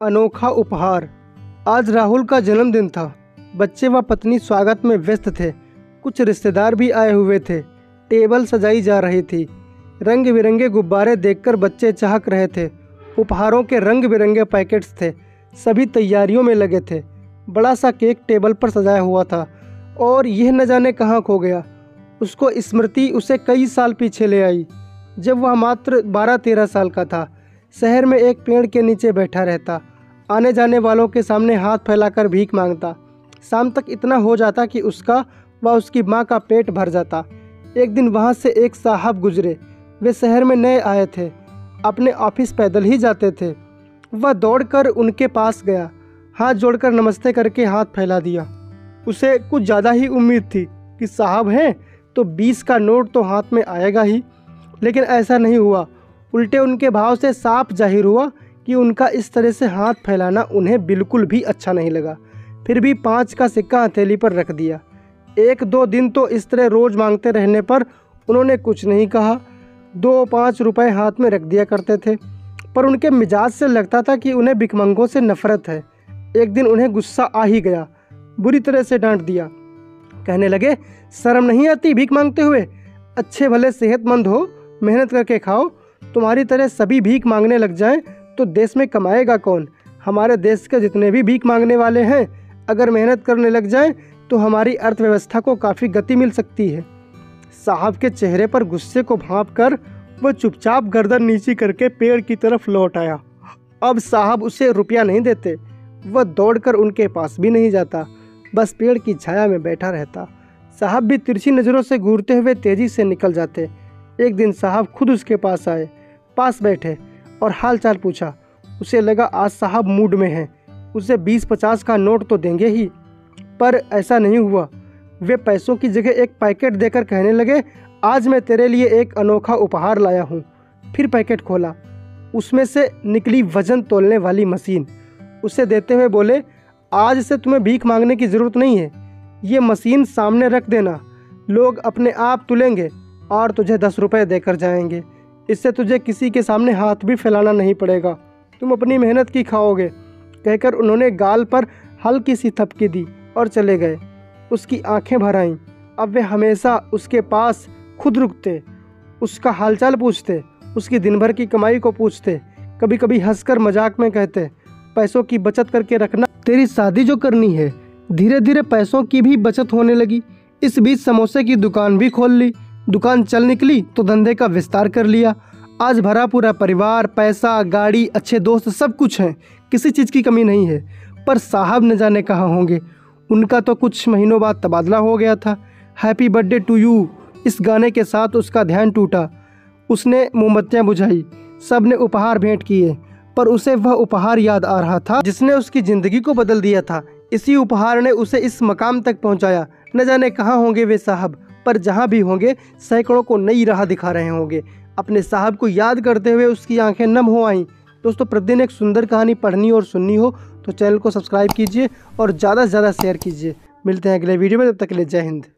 अनोखा उपहार। आज राहुल का जन्मदिन था। बच्चे व पत्नी स्वागत में व्यस्त थे। कुछ रिश्तेदार भी आए हुए थे। टेबल सजाई जा रही थी। रंग बिरंगे गुब्बारे देखकर बच्चे चहक रहे थे। उपहारों के रंग बिरंगे पैकेट्स थे। सभी तैयारियों में लगे थे। बड़ा सा केक टेबल पर सजाया हुआ था और यह न जाने कहाँ खो गया। उसको स्मृति उसे कई साल पीछे ले आई, जब वह मात्र 12-13 साल का था। शहर में एक पेड़ के नीचे बैठा रहता, आने जाने वालों के सामने हाथ फैलाकर भीख मांगता। शाम तक इतना हो जाता कि उसका व उसकी माँ का पेट भर जाता। एक दिन वहाँ से एक साहब गुजरे। वे शहर में नए आए थे, अपने ऑफिस पैदल ही जाते थे। वह दौड़कर उनके पास गया, हाथ जोड़कर नमस्ते करके हाथ फैला दिया। उसे कुछ ज़्यादा ही उम्मीद थी कि साहब हैं तो 20 का नोट तो हाथ में आएगा ही, लेकिन ऐसा नहीं हुआ। उल्टे उनके भाव से साफ जाहिर हुआ कि उनका इस तरह से हाथ फैलाना उन्हें बिल्कुल भी अच्छा नहीं लगा। फिर भी 5 का सिक्का हथेली पर रख दिया। 1-2 दिन तो इस तरह रोज़ मांगते रहने पर उन्होंने कुछ नहीं कहा। 2-5 रुपए हाथ में रख दिया करते थे, पर उनके मिजाज से लगता था कि उन्हें भिखमंगों से नफरत है। एक दिन उन्हें गुस्सा आ ही गया, बुरी तरह से डांट दिया। कहने लगे, शर्म नहीं आती भीख मांगते हुए? अच्छे भले सेहतमंद हो, मेहनत करके खाओ। तुम्हारी तरह सभी भीख मांगने लग जाएं तो देश में कमाएगा कौन? हमारे देश के जितने भी भीख मांगने वाले हैं, अगर मेहनत करने लग जाएं तो हमारी अर्थव्यवस्था को काफ़ी गति मिल सकती है। साहब के चेहरे पर गुस्से को भांपकर वह चुपचाप गर्दन नीची करके पेड़ की तरफ लौट आया। अब साहब उसे रुपया नहीं देते। वह दौड़कर उनके पास भी नहीं जाता, बस पेड़ की छाया में बैठा रहता। साहब भी तिरछी नज़रों से घूरते हुए तेज़ी से निकल जाते। एक दिन साहब खुद उसके पास आए, पास बैठे और हाल चाल पूछा। उसे लगा आज साहब मूड में हैं, उसे 20-50 का नोट तो देंगे ही, पर ऐसा नहीं हुआ। वे पैसों की जगह एक पैकेट देकर कहने लगे, आज मैं तेरे लिए एक अनोखा उपहार लाया हूँ। फिर पैकेट खोला, उसमें से निकली वजन तोलने वाली मशीन। उसे देते हुए बोले, आज से तुम्हें भीख मांगने की ज़रूरत नहीं है। ये मशीन सामने रख देना, लोग अपने आप तुलेंगे और तुझे 10 रुपये देकर जाएंगे। इससे तुझे किसी के सामने हाथ भी फैलाना नहीं पड़ेगा, तुम अपनी मेहनत की खाओगे। कहकर उन्होंने गाल पर हल्की सी थपकी दी और चले गए। उसकी आंखें भर आईं। अब वे हमेशा उसके पास खुद रुकते, उसका हालचाल पूछते, उसकी दिन भर की कमाई को पूछते। कभी कभी हंसकर मजाक में कहते, पैसों की बचत करके रखना, तेरी शादी जो करनी है। धीरे धीरे पैसों की भी बचत होने लगी। इस बीच समोसे की दुकान भी खोल ली। दुकान चल निकली तो धंधे का विस्तार कर लिया। आज भरा पूरा परिवार, पैसा, गाड़ी, अच्छे दोस्त, सब कुछ है। किसी चीज़ की कमी नहीं है। पर साहब न जाने कहाँ होंगे। उनका तो कुछ महीनों बाद तबादला हो गया था। हैप्पी बर्थडे टू यू, इस गाने के साथ उसका ध्यान टूटा। उसने मोमबत्तियाँ बुझाई, सब ने उपहार भेंट किए, पर उसे वह उपहार याद आ रहा था जिसने उसकी ज़िंदगी को बदल दिया था। इसी उपहार ने उसे इस मकाम तक पहुंचाया। न जाने कहाँ होंगे वे साहब, पर जहाँ भी होंगे सैकड़ों को नई राह दिखा रहे होंगे। अपने साहब को याद करते हुए उसकी आंखें नम हो आईं। दोस्तों, प्रतिदिन एक सुंदर कहानी पढ़नी और सुननी हो तो चैनल को सब्सक्राइब कीजिए और ज़्यादा से ज़्यादा शेयर कीजिए। मिलते हैं अगले वीडियो में, तब तक के लिए जय हिंद।